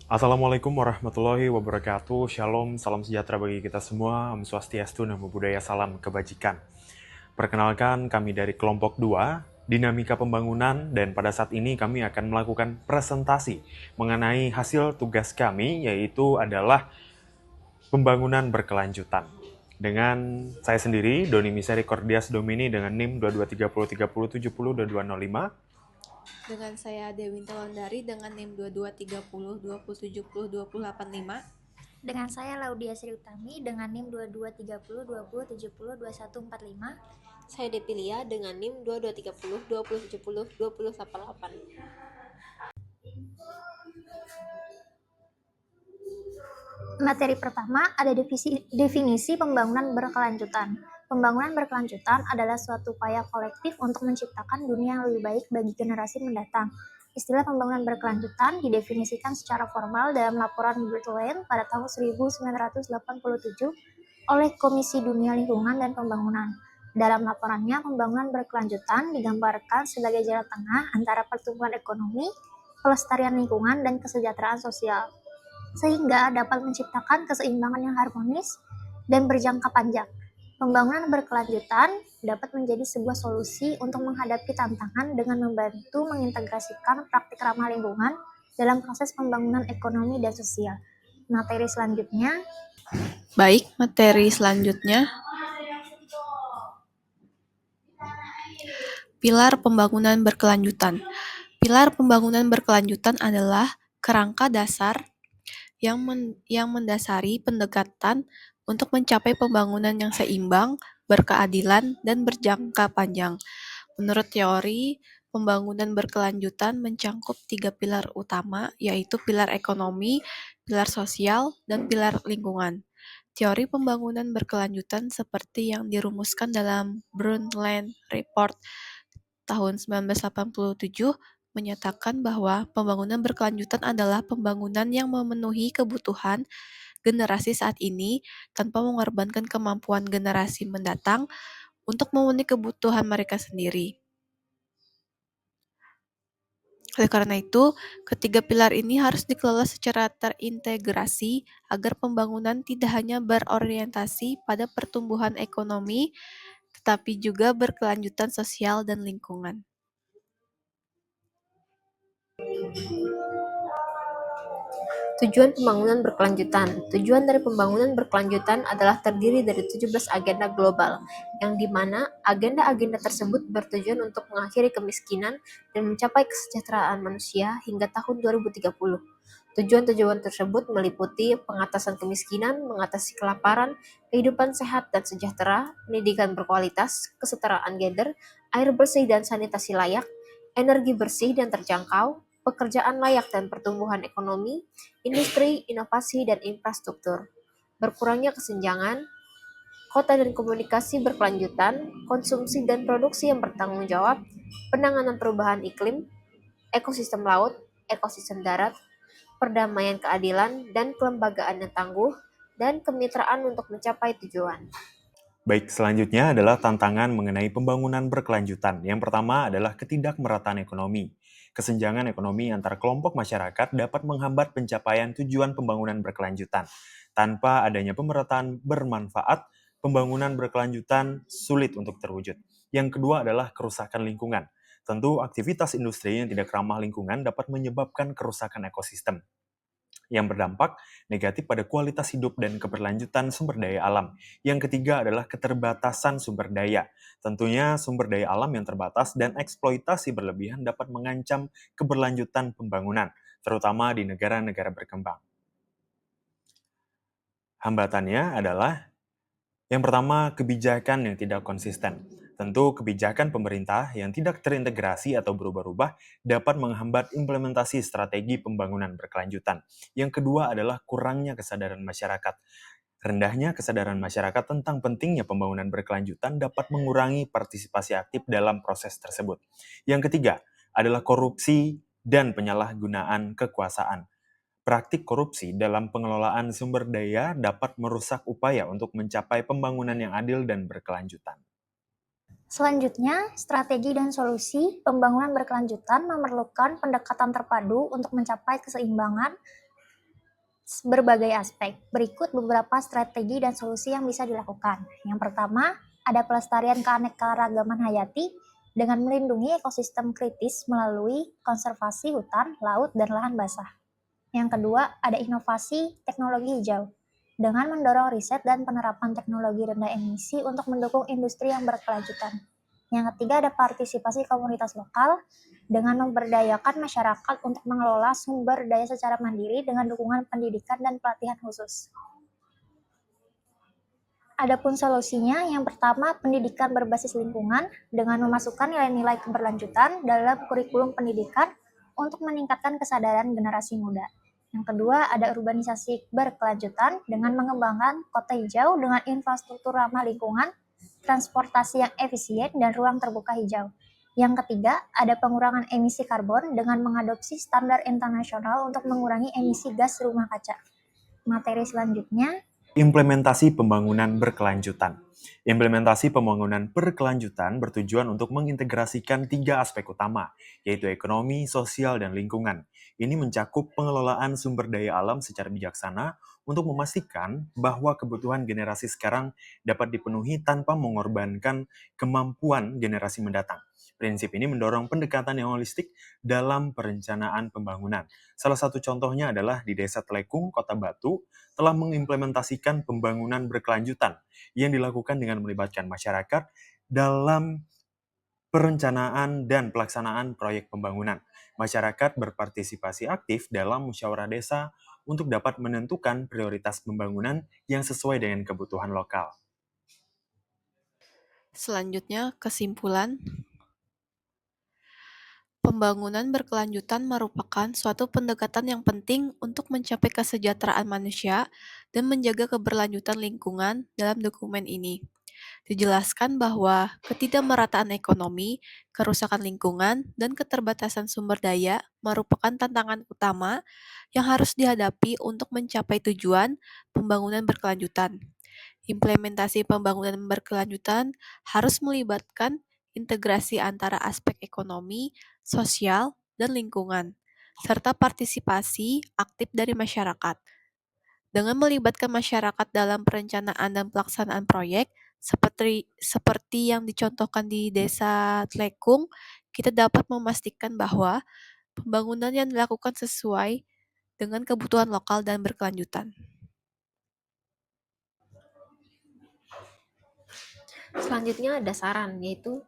Assalamualaikum warahmatullahi wabarakatuh. Shalom, salam sejahtera bagi kita semua. Om Swastiastu, Namo Buddhaya, salam kebajikan. Perkenalkan, kami dari kelompok 2, Dinamika Pembangunan, dan pada saat ini kami akan melakukan presentasi mengenai hasil tugas kami, yaitu adalah pembangunan berkelanjutan. Dengan saya sendiri, Doni Misericordias Domini, dengan NIM 223030702205. Dengan saya Dewinta Wandari dengan NIM 223020702085. Dengan saya Laudia Sri Utami dengan NIM 223020702145. Saya Depilia dengan NIM 223020702088. Materi pertama ada definisi pembangunan berkelanjutan. Pembangunan berkelanjutan adalah suatu upaya kolektif untuk menciptakan dunia yang lebih baik bagi generasi mendatang. Istilah pembangunan berkelanjutan didefinisikan secara formal dalam laporan Brundtland pada tahun 1987 oleh Komisi Dunia Lingkungan dan Pembangunan. Dalam laporannya, pembangunan berkelanjutan digambarkan sebagai jalan tengah antara pertumbuhan ekonomi, pelestarian lingkungan, dan kesejahteraan sosial, sehingga dapat menciptakan keseimbangan yang harmonis dan berjangka panjang. Pembangunan berkelanjutan dapat menjadi sebuah solusi untuk menghadapi tantangan dengan membantu mengintegrasikan praktik ramah lingkungan dalam proses pembangunan ekonomi dan sosial. Materi selanjutnya Pilar pembangunan berkelanjutan. Pilar pembangunan berkelanjutan adalah kerangka dasar yang mendasari pendekatan untuk mencapai pembangunan yang seimbang, berkeadilan, dan berjangka panjang. Menurut teori, pembangunan berkelanjutan mencangkup 3 pilar utama, yaitu pilar ekonomi, pilar sosial, dan pilar lingkungan. Teori pembangunan berkelanjutan seperti yang dirumuskan dalam Brundtland Report tahun 1987 menyatakan bahwa pembangunan berkelanjutan adalah pembangunan yang memenuhi kebutuhan generasi saat ini tanpa mengorbankan kemampuan generasi mendatang untuk memenuhi kebutuhan mereka sendiri. Oleh karena itu, ketiga pilar ini harus dikelola secara terintegrasi agar pembangunan tidak hanya berorientasi pada pertumbuhan ekonomi, tetapi juga berkelanjutan sosial dan lingkungan. Tujuan pembangunan berkelanjutan. Tujuan dari pembangunan berkelanjutan adalah terdiri dari 17 agenda global, yang dimana agenda-agenda tersebut bertujuan untuk mengakhiri kemiskinan dan mencapai kesejahteraan manusia hingga tahun 2030. Tujuan-tujuan tersebut meliputi pengatasan kemiskinan, mengatasi kelaparan, kehidupan sehat dan sejahtera, pendidikan berkualitas, kesetaraan gender, air bersih dan sanitasi layak, energi bersih dan terjangkau, pekerjaan layak dan pertumbuhan ekonomi, industri, inovasi, dan infrastruktur. Berkurangnya kesenjangan, kota dan komunikasi berkelanjutan, konsumsi dan produksi yang bertanggung jawab, penanganan perubahan iklim, ekosistem laut, ekosistem darat, perdamaian keadilan, dan kelembagaan yang tangguh, dan kemitraan untuk mencapai tujuan. Baik, selanjutnya adalah tantangan mengenai pembangunan berkelanjutan. Yang pertama adalah ketidakmerataan ekonomi. Kesenjangan ekonomi antar kelompok masyarakat dapat menghambat pencapaian tujuan pembangunan berkelanjutan. Tanpa adanya pemerataan bermanfaat, pembangunan berkelanjutan sulit untuk terwujud. Yang kedua adalah kerusakan lingkungan. Tentu aktivitas industri yang tidak ramah lingkungan dapat menyebabkan kerusakan ekosistem yang berdampak negatif pada kualitas hidup dan keberlanjutan sumber daya alam. Yang ketiga adalah keterbatasan sumber daya. Tentunya sumber daya alam yang terbatas dan eksploitasi berlebihan dapat mengancam keberlanjutan pembangunan, terutama di negara-negara berkembang. Hambatannya adalah yang pertama, kebijakan yang tidak konsisten. Tentu kebijakan pemerintah yang tidak terintegrasi atau berubah-ubah dapat menghambat implementasi strategi pembangunan berkelanjutan. Yang kedua adalah kurangnya kesadaran masyarakat. Rendahnya kesadaran masyarakat tentang pentingnya pembangunan berkelanjutan dapat mengurangi partisipasi aktif dalam proses tersebut. Yang ketiga adalah korupsi dan penyalahgunaan kekuasaan. Praktik korupsi dalam pengelolaan sumber daya dapat merusak upaya untuk mencapai pembangunan yang adil dan berkelanjutan. Selanjutnya, strategi dan solusi pembangunan berkelanjutan memerlukan pendekatan terpadu untuk mencapai keseimbangan berbagai aspek. Berikut beberapa strategi dan solusi yang bisa dilakukan. Yang pertama, ada pelestarian keanekaragaman hayati dengan melindungi ekosistem kritis melalui konservasi hutan, laut, dan lahan basah. Yang kedua, ada inovasi teknologi hijau dengan mendorong riset dan penerapan teknologi rendah emisi untuk mendukung industri yang berkelanjutan. Yang ketiga, ada partisipasi komunitas lokal dengan memberdayakan masyarakat untuk mengelola sumber daya secara mandiri dengan dukungan pendidikan dan pelatihan khusus. Adapun solusinya, yang pertama, pendidikan berbasis lingkungan dengan memasukkan nilai-nilai keberlanjutan dalam kurikulum pendidikan untuk meningkatkan kesadaran generasi muda. Yang kedua, ada urbanisasi berkelanjutan dengan mengembangkan kota hijau dengan infrastruktur ramah lingkungan, transportasi yang efisien, dan ruang terbuka hijau. Yang ketiga, ada pengurangan emisi karbon dengan mengadopsi standar internasional untuk mengurangi emisi gas rumah kaca. Materi selanjutnya, Implementasi pembangunan berkelanjutan. Implementasi pembangunan berkelanjutan bertujuan untuk mengintegrasikan 3 aspek utama, yaitu ekonomi, sosial, dan lingkungan. Ini mencakup pengelolaan sumber daya alam secara bijaksana untuk memastikan bahwa kebutuhan generasi sekarang dapat dipenuhi tanpa mengorbankan kemampuan generasi mendatang. Prinsip ini mendorong pendekatan yang holistik dalam perencanaan pembangunan. Salah satu contohnya adalah di Desa Telekung, Kota Batu, telah mengimplementasikan pembangunan berkelanjutan yang dilakukan dengan melibatkan masyarakat dalam perencanaan dan pelaksanaan proyek pembangunan. Masyarakat berpartisipasi aktif dalam musyawarah desa untuk dapat menentukan prioritas pembangunan yang sesuai dengan kebutuhan lokal. Selanjutnya, kesimpulan. Pembangunan berkelanjutan merupakan suatu pendekatan yang penting untuk mencapai kesejahteraan manusia dan menjaga keberlanjutan lingkungan. Dalam dokumen ini dijelaskan bahwa ketidakmerataan ekonomi, kerusakan lingkungan, dan keterbatasan sumber daya merupakan tantangan utama yang harus dihadapi untuk mencapai tujuan pembangunan berkelanjutan. Implementasi pembangunan berkelanjutan harus melibatkan integrasi antara aspek ekonomi, sosial, dan lingkungan, serta partisipasi aktif dari masyarakat. Dengan melibatkan masyarakat dalam perencanaan dan pelaksanaan proyek, seperti yang dicontohkan di Desa Tlekung, kita dapat memastikan bahwa pembangunan yang dilakukan sesuai dengan kebutuhan lokal dan berkelanjutan. Selanjutnya ada saran, yaitu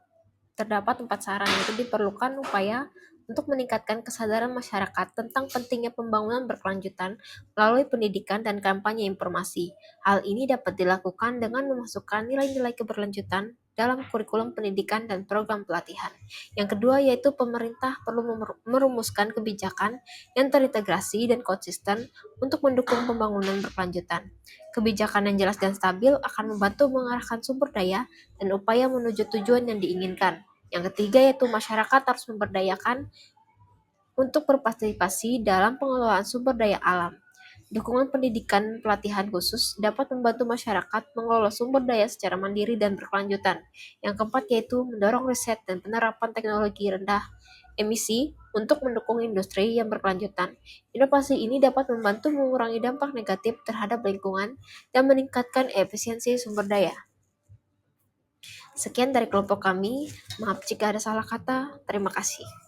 terdapat 4 saran, yaitu diperlukan upaya untuk meningkatkan kesadaran masyarakat tentang pentingnya pembangunan berkelanjutan melalui pendidikan dan kampanye informasi. Hal ini dapat dilakukan dengan memasukkan nilai-nilai keberlanjutan dalam kurikulum pendidikan dan program pelatihan. Yang kedua yaitu pemerintah perlu merumuskan kebijakan yang terintegrasi dan konsisten untuk mendukung pembangunan berkelanjutan. Kebijakan yang jelas dan stabil akan membantu mengarahkan sumber daya dan upaya menuju tujuan yang diinginkan. Yang ketiga yaitu masyarakat harus memberdayakan untuk berpartisipasi dalam pengelolaan sumber daya alam. Dukungan pendidikan pelatihan khusus dapat membantu masyarakat mengelola sumber daya secara mandiri dan berkelanjutan. Yang keempat yaitu mendorong riset dan penerapan teknologi rendah emisi untuk mendukung industri yang berkelanjutan. Inovasi ini dapat membantu mengurangi dampak negatif terhadap lingkungan dan meningkatkan efisiensi sumber daya. Sekian dari kelompok kami. Maaf jika ada salah kata. Terima kasih.